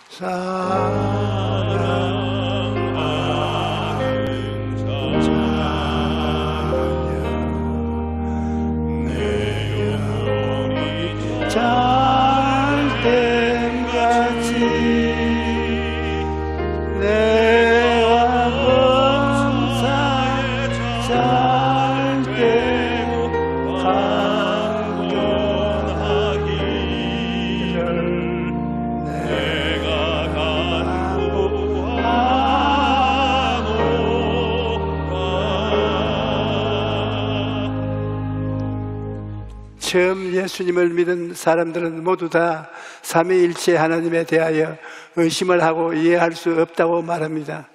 사랑하는 자녀 내 영혼이 잘됨같이 내가 범사에 잘됨 강건하기를 내가 간구하노라. 처음 예수님을 믿은 사람들은 모두 다 삼위일체 하나님에 대하여 의심을 하고 이해할 수 없다고 말합니다.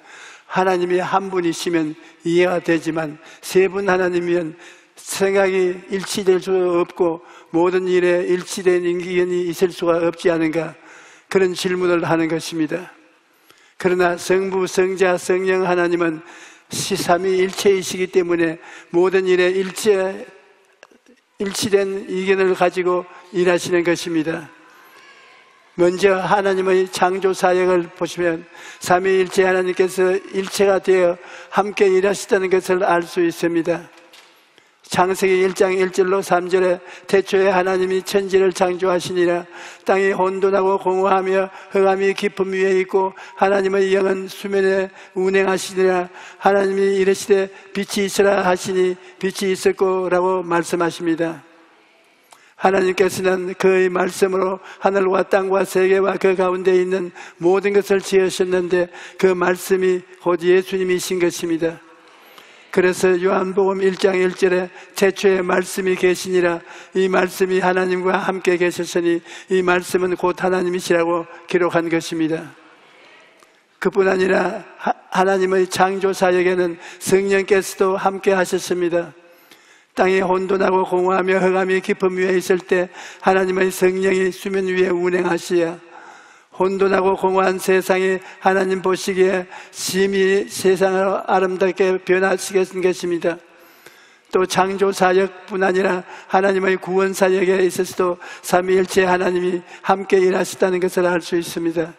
하나님이 한 분이시면 이해가 되지만 세 분 하나님이면 생각이 일치될 수 없고 모든 일에 일치된 인기견이 있을 수가 없지 않은가, 그런 질문을 하는 것입니다. 그러나 성부, 성자, 성령 하나님은 삼위일체이시기 때문에 모든 일에 일치된 의견을 가지고 일하시는 것입니다. 먼저 하나님의 창조 사역을 보시면 삼위일체 하나님께서 일체가 되어 함께 일하시다는 것을 알 수 있습니다. 창세기 1장 1절로 3절에 태초에 하나님이 천지를 창조하시니라. 땅이 혼돈하고 공허하며 흑암이 깊음 위에 있고 하나님의 영은 수면에 운행하시니라. 하나님이 이르시되 빛이 있으라 하시니 빛이 있었고 라고 말씀하십니다. 하나님께서는 그의 말씀으로 하늘과 땅과 세계와 그 가운데 있는 모든 것을 지으셨는데 그 말씀이 곧 예수님이신 것입니다. 그래서 요한복음 1장 1절에 태초에 말씀이 계시니라. 이 말씀이 하나님과 함께 계셨으니 이 말씀은 곧 하나님이시라고 기록한 것입니다. 그뿐 아니라 하나님의 창조 사역에는 성령께서도 함께 하셨습니다. 땅이 혼돈하고 공허하며 흑암이 깊음 위에 있을 때 하나님의 성령이 수면 위에 운행하시야 혼돈하고 공허한 세상이 하나님 보시기에 심히 세상을 아름답게 변화시켰던 것입니다. 또 창조 사역뿐 아니라 하나님의 구원 사역에 있어서도 삼위일체 하나님이 함께 일하셨다는 것을 알 수 있습니다.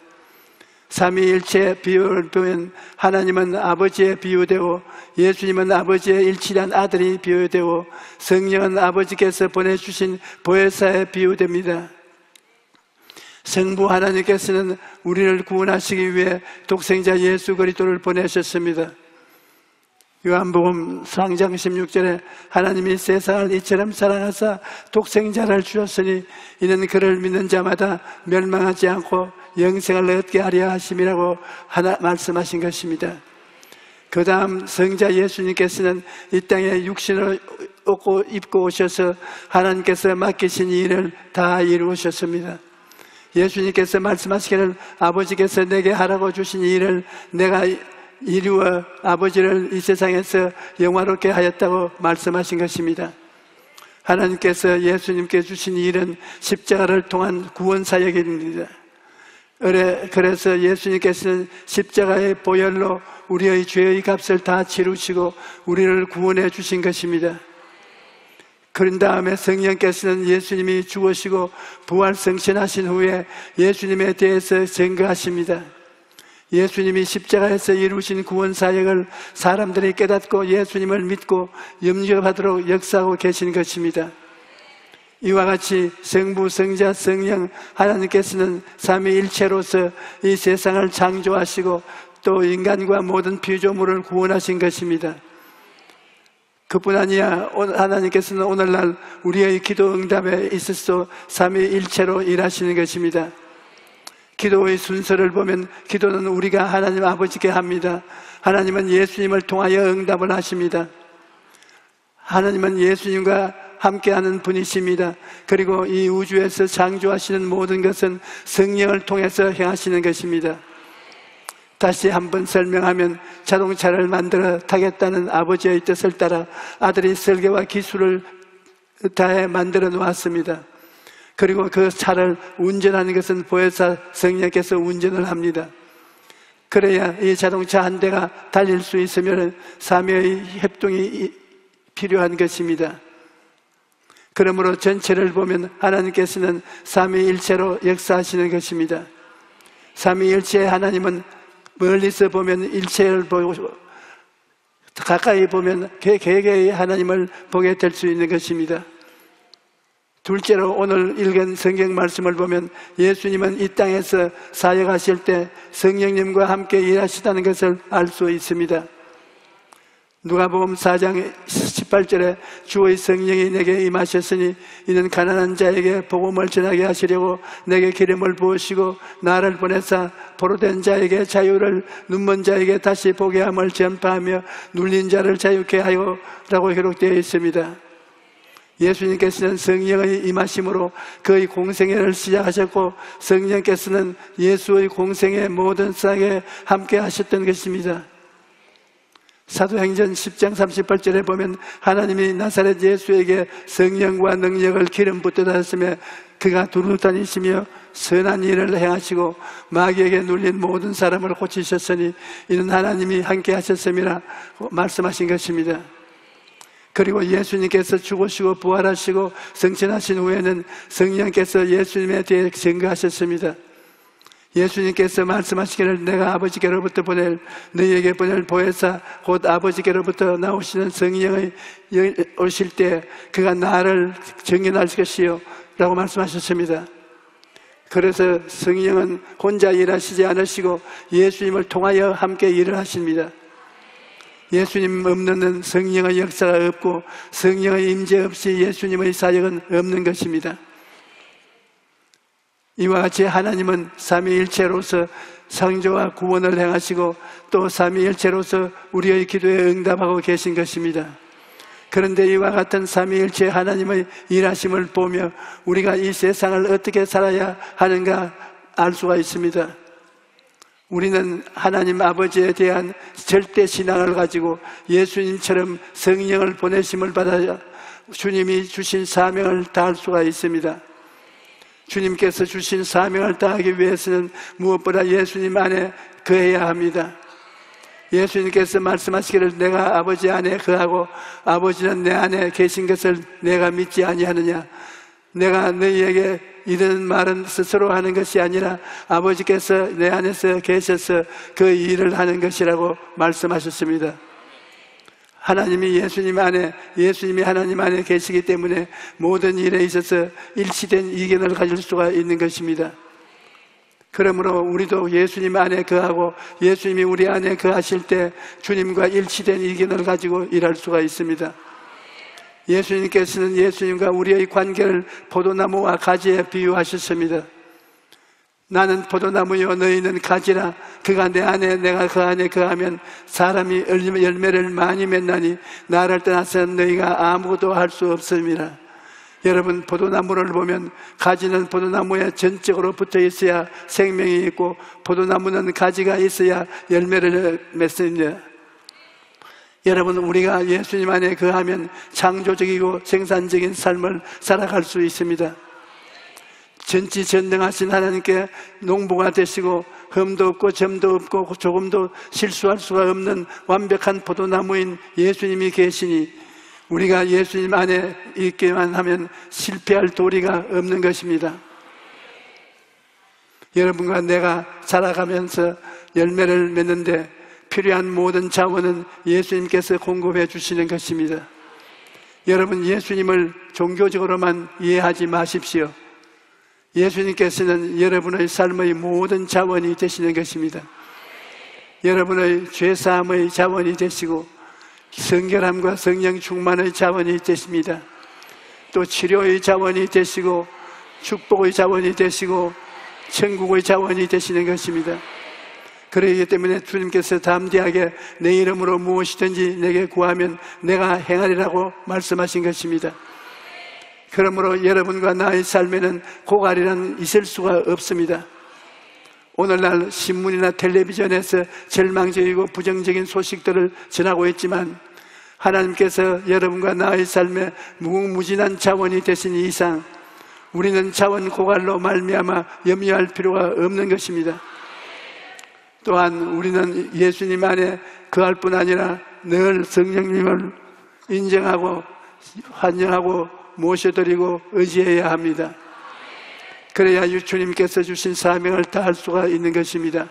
삼위일체 비유를 보면 하나님은 아버지에 비유되고 예수님은 아버지의 일치한 아들이 비유되고 성령은 아버지께서 보내주신 보혜사에 비유됩니다. 성부 하나님께서는 우리를 구원하시기 위해 독생자 예수 그리스도를 보내셨습니다. 요한복음 3장 16절에 하나님이 세상을 이처럼 사랑하사 독생자를 주셨으니 이는 그를 믿는 자마다 멸망하지 않고 영생을 얻게 하려 하심이라고 말씀하신 것입니다. 그 다음 성자 예수님께서는 이 땅에 육신을 입고 오셔서 하나님께서 맡기신 일을 다 이루셨습니다. 예수님께서 말씀하시기를 아버지께서 내게 하라고 주신 일을 내가 이루어 아버지를 이 세상에서 영화롭게 하였다고 말씀하신 것입니다. 하나님께서 예수님께 주신 일은 십자가를 통한 구원 사역입니다. 그래서 예수님께서는 십자가의 보혈로 우리의 죄의 값을 다 치루시고 우리를 구원해 주신 것입니다. 그런 다음에 성령께서는 예수님이 죽으시고 부활승천하신 후에 예수님에 대해서 증거하십니다. 예수님이 십자가에서 이루신 구원사역을 사람들이 깨닫고 예수님을 믿고 염려하도록 역사하고 계신 것입니다. 이와 같이 성부, 성자, 성령 하나님께서는 삼위일체로서 이 세상을 창조하시고 또 인간과 모든 피조물을 구원하신 것입니다. 그뿐 아니라 하나님께서는 오늘날 우리의 기도 응답에 있어서 삼위일체로 일하시는 것입니다. 기도의 순서를 보면 기도는 우리가 하나님 아버지께 합니다. 하나님은 예수님을 통하여 응답을 하십니다. 하나님은 예수님과 함께하는 분이십니다. 그리고 이 우주에서 창조하시는 모든 것은 성령을 통해서 행하시는 것입니다. 다시 한번 설명하면 자동차를 만들어 타겠다는 아버지의 뜻을 따라 아들이 설계와 기술을 다해 만들어 놓았습니다. 그리고 그 차를 운전하는 것은 보혜사 성령께서 운전을 합니다. 그래야 이 자동차 한 대가 달릴 수 있으면 삼위의 협동이 필요한 것입니다. 그러므로 전체를 보면 하나님께서는 삼위일체로 역사하시는 것입니다. 삼위일체의 하나님은 멀리서 보면 일체를 보고 가까이 보면 개개의 하나님을 보게 될 수 있는 것입니다. 둘째로 오늘 읽은 성경 말씀을 보면 예수님은 이 땅에서 사역하실 때 성령님과 함께 일하시다는 것을 알 수 있습니다. 누가복음 4장 18절에 주의 성령이 내게 임하셨으니 이는 가난한 자에게 복음을 전하게 하시려고 내게 기름을 부으시고 나를 보내사 포로된 자에게 자유를, 눈먼 자에게 다시 보게 함을 전파하며 눌린 자를 자유케 하여 라고 기록되어 있습니다. 예수님께서는 성령의 임하심으로 그의 공생애를 시작하셨고 성령께서는 예수의 공생애 모든 싹에 함께 하셨던 것입니다. 사도행전 10장 38절에 보면 하나님이 나사렛 예수에게 성령과 능력을 기름 붓듯 하셨으며 그가 두루 다니시며 선한 일을 행하시고 마귀에게 눌린 모든 사람을 고치셨으니 이는 하나님이 함께 하셨음이라 말씀하신 것입니다. 그리고 예수님께서 죽으시고 부활하시고 승천하신 후에는 성령께서 예수님에 대해 증거하셨습니다. 예수님께서 말씀하시기를 내가 아버지께로부터 너희에게 보낼 보혜사 곧 아버지께로부터 나오시는 성령이 오실 때 그가 나를 증언할 것이요 라고 말씀하셨습니다. 그래서 성령은 혼자 일하시지 않으시고 예수님을 통하여 함께 일을 하십니다. 예수님 없는 성령의 역사가 없고 성령의 임재 없이 예수님의 사역은 없는 것입니다. 이와 같이 하나님은 삼위일체로서 창조와 구원을 행하시고 또 삼위일체로서 우리의 기도에 응답하고 계신 것입니다. 그런데 이와 같은 삼위일체 하나님의 일하심을 보며 우리가 이 세상을 어떻게 살아야 하는가 알 수가 있습니다. 우리는 하나님 아버지에 대한 절대 신앙을 가지고 예수님처럼 성령을 보내심을 받아 주님이 주신 사명을 다할 수가 있습니다. 주님께서 주신 사명을 다하기 위해서는 무엇보다 예수님 안에 거해야 합니다. 예수님께서 말씀하시기를 내가 아버지 안에 거하고 아버지는 내 안에 계신 것을 내가 믿지 아니하느냐. 내가 너희에게 이런 말은 스스로 하는 것이 아니라 아버지께서 내 안에서 계셔서 그 일을 하는 것이라고 말씀하셨습니다. 하나님이 예수님이 하나님 안에 계시기 때문에 모든 일에 있어서 일치된 이견을 가질 수가 있는 것입니다. 그러므로 우리도 예수님 안에 거하고 예수님이 우리 안에 거하실 때 주님과 일치된 이견을 가지고 일할 수가 있습니다. 예수님께서는 예수님과 우리의 관계를 포도나무와 가지에 비유하셨습니다. 나는 포도나무요 너희는 가지라. 그가 내 안에 내가 그 안에 거하면 사람이 열매를 많이 맺나니 나를 떠나서는 너희가 아무것도 할 수 없음이라. 여러분, 포도나무를 보면 가지는 포도나무에 전적으로 붙어 있어야 생명이 있고 포도나무는 가지가 있어야 열매를 맺습니다. 여러분, 우리가 예수님 안에 거하면 창조적이고 생산적인 삶을 살아갈 수 있습니다. 전지전능하신 하나님께 농부가 되시고 흠도 없고 점도 없고 조금도 실수할 수가 없는 완벽한 포도나무인 예수님이 계시니 우리가 예수님 안에 있기만 하면 실패할 도리가 없는 것입니다. 여러분과 내가 살아가면서 열매를 맺는데 필요한 모든 자원은 예수님께서 공급해 주시는 것입니다. 여러분, 예수님을 종교적으로만 이해하지 마십시오. 예수님께서는 여러분의 삶의 모든 자원이 되시는 것입니다. 여러분의 죄사함의 자원이 되시고 성결함과 성령 충만의 자원이 되십니다. 또 치료의 자원이 되시고 축복의 자원이 되시고 천국의 자원이 되시는 것입니다. 그러기 때문에 주님께서 담대하게 내 이름으로 무엇이든지 내게 구하면 내가 행하리라고 말씀하신 것입니다. 그러므로 여러분과 나의 삶에는 고갈이란 있을 수가 없습니다. 오늘날 신문이나 텔레비전에서 절망적이고 부정적인 소식들을 전하고 있지만 하나님께서 여러분과 나의 삶에 무궁무진한 자원이 되신 이상 우리는 자원 고갈로 말미암아 염려할 필요가 없는 것입니다. 또한 우리는 예수님 안에 거할 뿐 아니라 늘 성령님을 인정하고 환영하고 모셔드리고 의지해야 합니다. 그래야 주님께서 주신 사명을 다할 수가 있는 것입니다.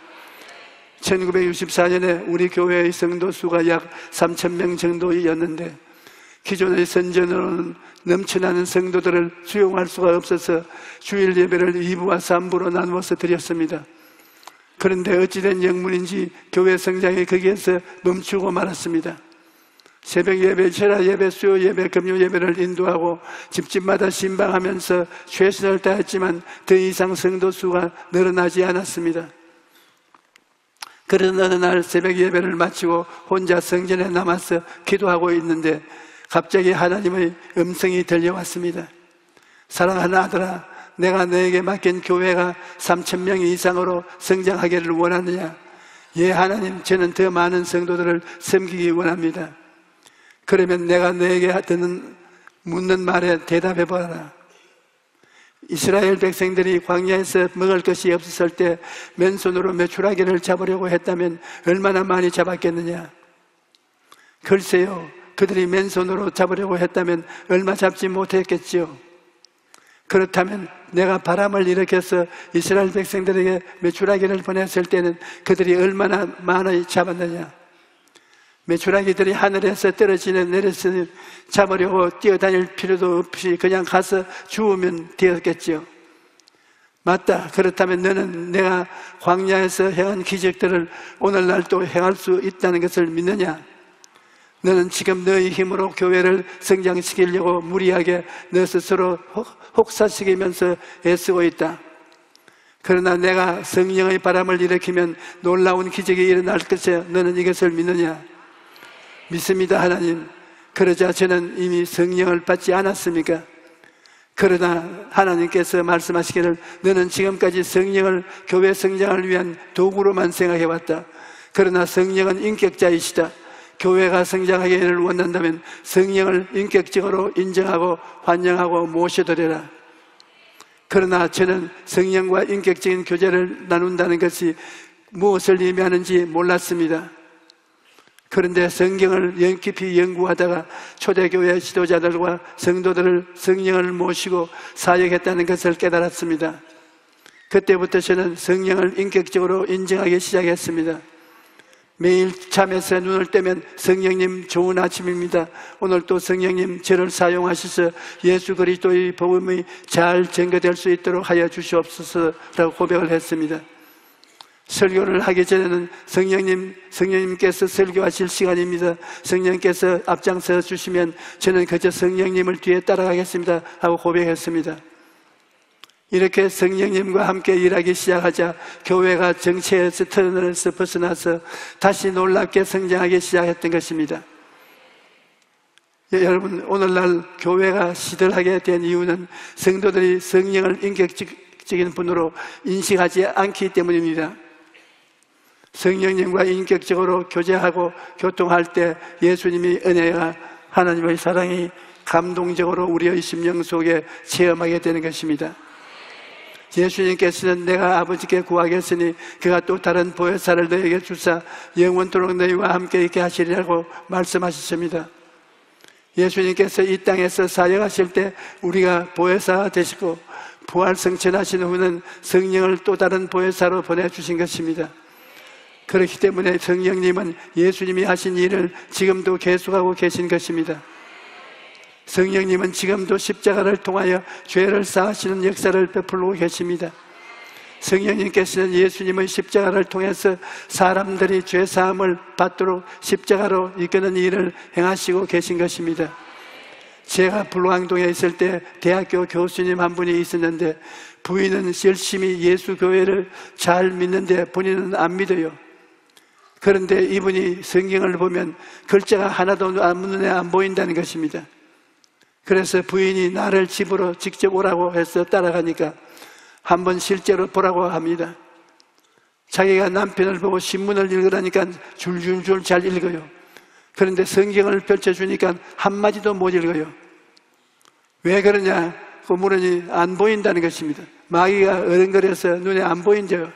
1964년에 우리 교회의 성도 수가 약 3,000명 정도였는데 기존의 선전으로는 넘쳐나는 성도들을 수용할 수가 없어서 주일 예배를 2부와 3부로 나누어서 드렸습니다. 그런데 어찌된 영문인지 교회 성장이 거기에서 멈추고 말았습니다. 새벽 예배, 철야 예배, 수요 예배, 금요 예배를 인도하고 집집마다 신방하면서 최선을 다했지만 더 이상 성도 수가 늘어나지 않았습니다. 그런 어느 날 새벽 예배를 마치고 혼자 성전에 남아서 기도하고 있는데 갑자기 하나님의 음성이 들려왔습니다. 사랑하는 아들아, 내가 너에게 맡긴 교회가 3,000명 이상으로 성장하기를 원하느냐? 예, 하나님, 저는 더 많은 성도들을 섬기기 원합니다. 그러면 내가 너에게 묻는 말에 대답해 보아라. 이스라엘 백성들이 광야에서 먹을 것이 없었을 때 맨손으로 메추라기를 잡으려고 했다면 얼마나 많이 잡았겠느냐? 글쎄요, 그들이 맨손으로 잡으려고 했다면 얼마 잡지 못했겠지요. 그렇다면 내가 바람을 일으켜서 이스라엘 백성들에게 메추라기를 보냈을 때는 그들이 얼마나 많이 잡았느냐? 메추라기들이 하늘에서 내려서 잡으려고 뛰어다닐 필요도 없이 그냥 가서 주우면 되었겠지요. 맞다. 그렇다면 너는 내가 광야에서 행한 기적들을 오늘날 또 행할 수 있다는 것을 믿느냐? 너는 지금 너의 힘으로 교회를 성장시키려고 무리하게 너 스스로 혹사시키면서 애쓰고 있다. 그러나 내가 성령의 바람을 일으키면 놀라운 기적이 일어날 것에 너는 이것을 믿느냐? 믿습니다, 하나님. 그러자 저는 이미 성령을 받지 않았습니까? 그러나 하나님께서 말씀하시기를 너는 지금까지 성령을 교회 성장을 위한 도구로만 생각해왔다. 그러나 성령은 인격자이시다. 교회가 성장하기를 원한다면 성령을 인격적으로 인정하고 환영하고 모셔드려라. 그러나 저는 성령과 인격적인 교제를 나눈다는 것이 무엇을 의미하는지 몰랐습니다. 그런데 성경을 깊이 연구하다가 초대교회 지도자들과 성도들을 성령을 모시고 사역했다는 것을 깨달았습니다. 그때부터 저는 성령을 인격적으로 인정하기 시작했습니다. 매일 잠에서 눈을 뜨면 성령님 좋은 아침입니다. 오늘 또 성령님 저를 사용하셔서 예수 그리스도의 복음이 잘 전개될 수 있도록 하여 주시옵소서라고 고백을 했습니다. 설교를 하기 전에는 성령님께서 설교하실 시간입니다. 성령님께서 앞장서 주시면 저는 그저 성령님을 뒤에 따라가겠습니다 하고 고백했습니다. 이렇게 성령님과 함께 일하기 시작하자 교회가 정체에서 터널에서 벗어나서 다시 놀랍게 성장하기 시작했던 것입니다. 여러분, 오늘날 교회가 시들하게 된 이유는 성도들이 성령을 인격적인 분으로 인식하지 않기 때문입니다. 성령님과 인격적으로 교제하고 교통할 때 예수님의 은혜가 하나님의 사랑이 감동적으로 우리의 심령 속에 체험하게 되는 것입니다. 예수님께서는 내가 아버지께 구하겠으니 그가 또 다른 보혜사를 너에게 주사 영원토록 너희와 함께 있게 하시리라고 말씀하셨습니다. 예수님께서 이 땅에서 사역하실 때 우리가 보혜사가 되시고 부활 승천하신 후는 성령을 또 다른 보혜사로 보내주신 것입니다. 그렇기 때문에 성령님은 예수님이 하신 일을 지금도 계속하고 계신 것입니다. 성령님은 지금도 십자가를 통하여 죄를 사하시는 역사를 베풀고 계십니다. 성령님께서는 예수님의 십자가를 통해서 사람들이 죄 사함을 받도록 십자가로 이끄는 일을 행하시고 계신 것입니다. 제가 불광동에 있을 때 대학교 교수님 한 분이 있었는데 부인은 열심히 예수 교회를 잘 믿는데 본인은 안 믿어요. 그런데 이분이 성경을 보면 글자가 하나도 눈에 안 보인다는 것입니다. 그래서 부인이 나를 집으로 직접 오라고 해서 따라가니까 한번 실제로 보라고 합니다. 자기가 남편을 보고 신문을 읽으라니까 줄줄줄 잘 읽어요. 그런데 성경을 펼쳐주니까 한마디도 못 읽어요. 왜 그러냐? 그 물으니 안 보인다는 것입니다. 마귀가 어른거려서 눈에 안 보인대요.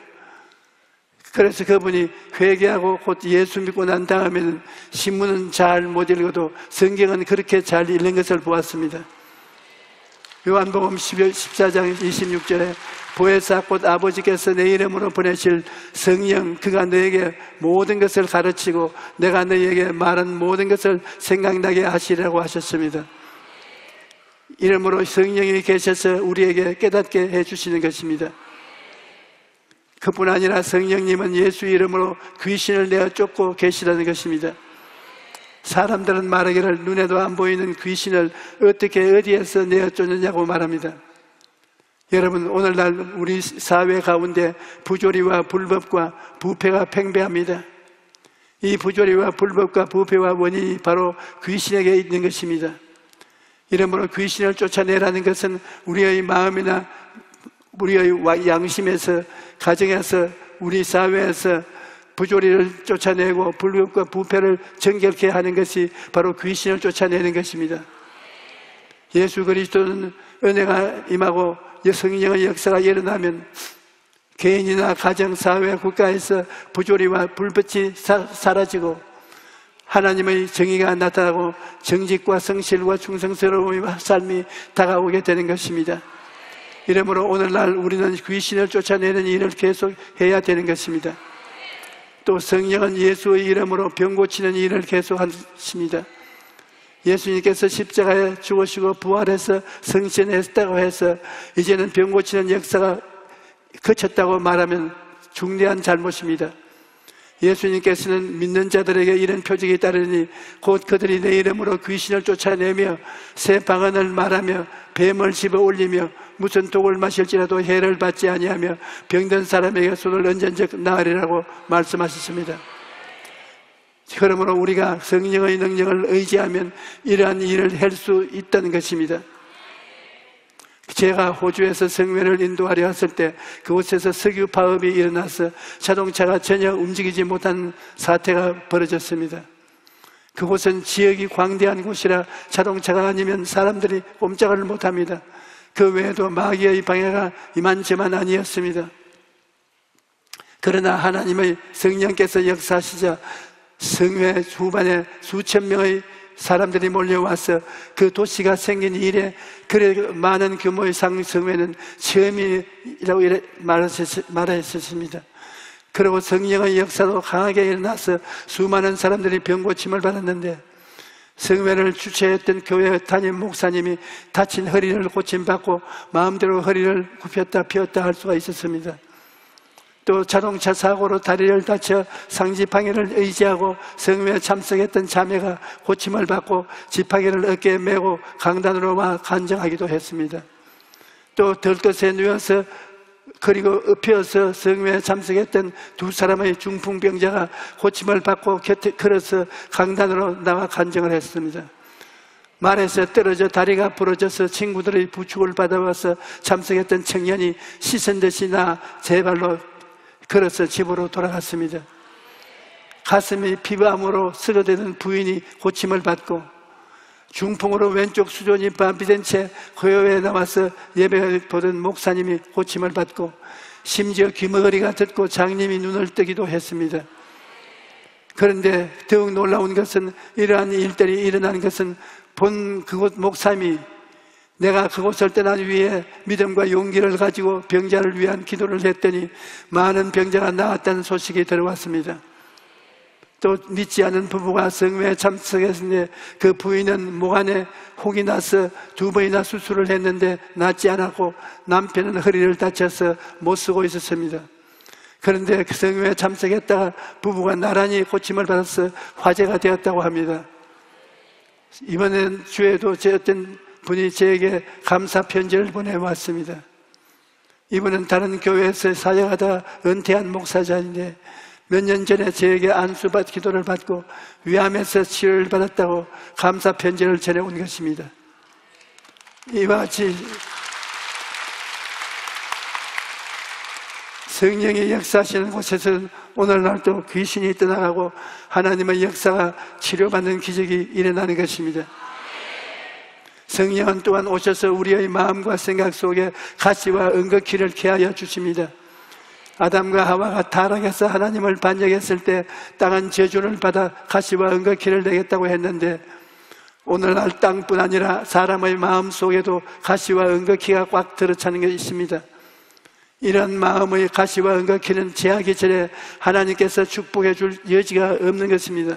그래서 그분이 회개하고 곧 예수 믿고 난 다음에는 신문은 잘 못 읽어도 성경은 그렇게 잘 읽는 것을 보았습니다. 요한복음 14장 26절에 보혜사 곧 아버지께서 내 이름으로 보내실 성령, 그가 너에게 모든 것을 가르치고 내가 너에게 말한 모든 것을 생각나게 하시라고 하셨습니다. 이름으로 성령이 계셔서 우리에게 깨닫게 해주시는 것입니다. 그뿐 아니라 성령님은 예수 이름으로 귀신을 내어 쫓고 계시다는 것입니다. 사람들은 말하기를 눈에도 안 보이는 귀신을 어떻게 어디에서 내어 쫓느냐고 말합니다. 여러분, 오늘날 우리 사회 가운데 부조리와 불법과 부패가 팽배합니다. 이 부조리와 불법과 부패와 원인이 바로 귀신에게 있는 것입니다. 이러므로 귀신을 쫓아내라는 것은 우리의 마음이나 우리의 양심에서, 가정에서, 우리 사회에서 부조리를 쫓아내고 불법과 부패를 정결케 하는 것이 바로 귀신을 쫓아내는 것입니다. 예수 그리스도는 은혜가 임하고 성령의 역사가 일어나면 개인이나 가정, 사회, 국가에서 부조리와 불법이 사라지고 하나님의 정의가 나타나고 정직과 성실과 충성스러움의 삶이 다가오게 되는 것입니다. 이러므로 오늘날 우리는 귀신을 쫓아내는 일을 계속 해야 되는 것입니다. 또 성령은 예수의 이름으로 병 고치는 일을 계속 하십니다. 예수님께서 십자가에 죽으시고 부활해서 성천했다고 해서 이제는 병 고치는 역사가 그쳤다고 말하면 중대한 잘못입니다. 예수님께서는 믿는 자들에게 이런 표적이 따르니 곧 그들이 내 이름으로 귀신을 쫓아내며 새 방언을 말하며 뱀을 집어 올리며 무슨 독을 마실지라도 해를 받지 아니하며 병든 사람에게 손을 얹은즉 나으리라고 말씀하셨습니다. 그러므로 우리가 성령의 능력을 의지하면 이러한 일을 할 수 있다는 것입니다. 제가 호주에서 성회를 인도하려 했을 때 그곳에서 석유 파업이 일어나서 자동차가 전혀 움직이지 못한 사태가 벌어졌습니다. 그곳은 지역이 광대한 곳이라 자동차가 아니면 사람들이 꼼짝을 못합니다. 그 외에도 마귀의 방해가 이만저만 아니었습니다. 그러나 하나님의 성령께서 역사하시자 성회 주반에 수천 명의 사람들이 몰려와서 그 도시가 생긴 이래 그래 많은 규모의 성회는 처음이라고 말하셨습니다. 그리고 성령의 역사도 강하게 일어나서 수많은 사람들이 병고침을 받았는데 성회를 주최했던 교회 담임 목사님이 다친 허리를 고침받고 마음대로 허리를 굽혔다 펴었다 할 수가 있었습니다. 또 자동차 사고로 다리를 다쳐 상지팡이를 의지하고 성회에 참석했던 자매가 고침을 받고 지팡이를 어깨에 메고 강단으로 와 간증하기도 했습니다. 또 들것에 누워서 그리고 엎혀서 성회에 참석했던 두 사람의 중풍병자가 고침을 받고 곁에 걸어서 강단으로 나와 간증을 했습니다. 말에서 떨어져 다리가 부러져서 친구들의 부축을 받아와서 참석했던 청년이 씻은 듯이 나 제 발로 걸어서 집으로 돌아갔습니다. 가슴이 피부암으로 쓰러지는 부인이 고침을 받고 중풍으로 왼쪽 수전이 반비된 채 교회에 나와서 예배를 보던 목사님이 고침을 받고 심지어 귀머거리가 듣고 장님이 눈을 뜨기도 했습니다. 그런데 더욱 놀라운 것은 이러한 일들이 일어나는 것은 본 그곳 목사님이 내가 그곳을 떠나기 위해 믿음과 용기를 가지고 병자를 위한 기도를 했더니 많은 병자가 나았다는 소식이 들어왔습니다. 또 믿지 않은 부부가 성회에 참석했는데 그 부인은 목 안에 혹이 나서 2번이나 수술을 했는데 낫지 않았고 남편은 허리를 다쳐서 못 쓰고 있었습니다. 그런데 그 성회에 참석했다가 부부가 나란히 고침을 받아서 화제가 되었다고 합니다. 이번엔 주에도 어떤 분이 저에게 감사 편지를 보내왔습니다. 이분은 다른 교회에서 사역하다 은퇴한 목사자인데 몇 년 전에 저에게 안수받 기도를 받고 위암에서 치료를 받았다고 감사 편지를 전해온 것입니다. 이와 같이 성령의 역사하시는 곳에서는 오늘날도 귀신이 떠나가고 하나님의 역사가 치료받는 기적이 일어나는 것입니다. 성령은 또한 오셔서 우리의 마음과 생각 속에 가시와 은거키를 케하여 주십니다. 아담과 하와가 타락해서 하나님을 반역했을 때 땅은 저주를 받아 가시와 은거키를 내겠다고 했는데 오늘날 땅뿐 아니라 사람의 마음 속에도 가시와 은거키가 꽉 들어차는 것이 있습니다. 이런 마음의 가시와 은거키는 재앙기 전에 하나님께서 축복해 줄 여지가 없는 것입니다.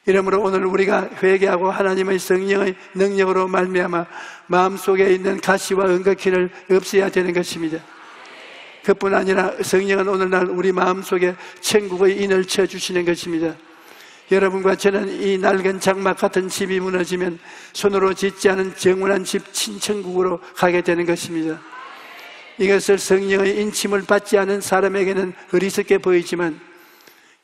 이러므로 오늘 우리가 회개하고 하나님의 성령의 능력으로 말미암아 마음속에 있는 가시와 은거키를 없애야 되는 것입니다. 그뿐 아니라 성령은 오늘날 우리 마음속에 천국의 인을 쳐주시는 것입니다. 여러분과 저는 이 낡은 장막 같은 집이 무너지면 손으로 짓지 않은 정원한 집 친천국으로 가게 되는 것입니다. 이것을 성령의 인침을 받지 않은 사람에게는 어리석게 보이지만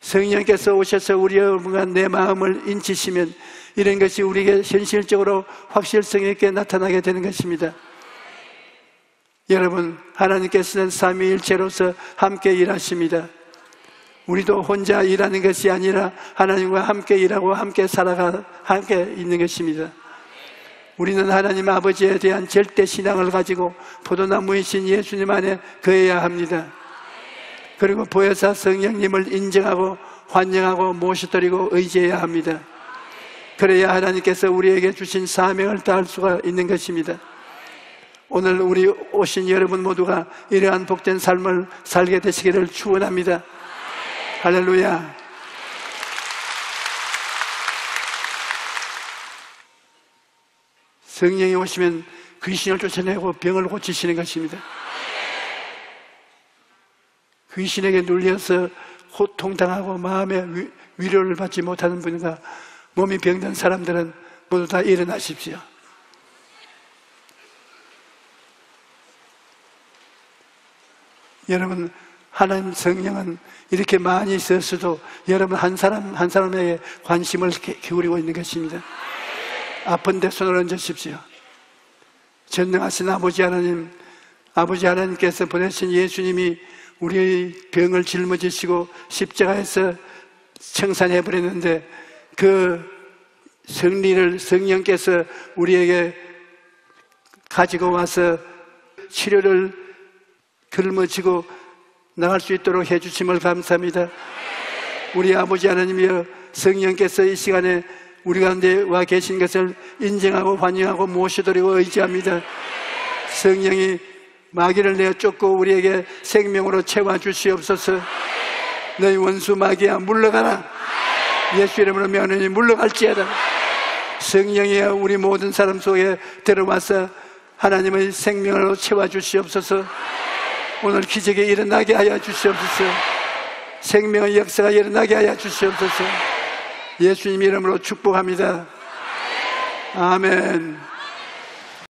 성령께서 오셔서 우리 여러분과 내 마음을 인치시면 이런 것이 우리에게 현실적으로 확실성 있게 나타나게 되는 것입니다. 여러분, 하나님께서는 삼위일체로서 함께 일하십니다. 우리도 혼자 일하는 것이 아니라 하나님과 함께 일하고 함께 살아가 함께 있는 것입니다. 우리는 하나님 아버지에 대한 절대 신앙을 가지고 포도나무이신 예수님 안에 거해야 합니다. 그리고 보혜사 성령님을 인정하고 환영하고 모셔드리고 의지해야 합니다. 그래야 하나님께서 우리에게 주신 사명을 다할 수가 있는 것입니다. 오늘 우리 오신 여러분 모두가 이러한 복된 삶을 살게 되시기를 축원합니다. 할렐루야. 성령이 오시면 귀신을 쫓아내고 병을 고치시는 것입니다. 귀신에게 눌려서 고통당하고 마음의 위로를 받지 못하는 분과 몸이 병든 사람들은 모두 다 일어나십시오. 여러분, 하나님 성령은 이렇게 많이 있었어도 여러분 한 사람 한 사람에게 관심을 기울이고 있는 것입니다. 아픈데 손을 얹으십시오. 전능하신 아버지 하나님, 아버지 하나님께서 보내신 예수님이 우리의 병을 짊어지시고 십자가에서 청산해버렸는데 그 승리를 성령께서 우리에게 가지고 와서 치료를 짊어지고 나갈 수 있도록 해주심을 감사합니다. 우리 아버지 하나님이여, 성령께서 이 시간에 우리 가운데 와 계신 것을 인정하고 환영하고 모셔드리고 의지합니다. 성령이 마귀를 내어 쫓고 우리에게 생명으로 채워주시옵소서. 너희 원수 마귀야 물러가라. 예수 이름으로 명하노니 물러갈지어다. 성령이여, 우리 모든 사람 속에 들어와서 하나님의 생명으로 채워주시옵소서. 오늘 기적이 일어나게 하여 주시옵소서. 생명의 역사가 일어나게 하여 주시옵소서. 예수님 이름으로 축복합니다. 아멘.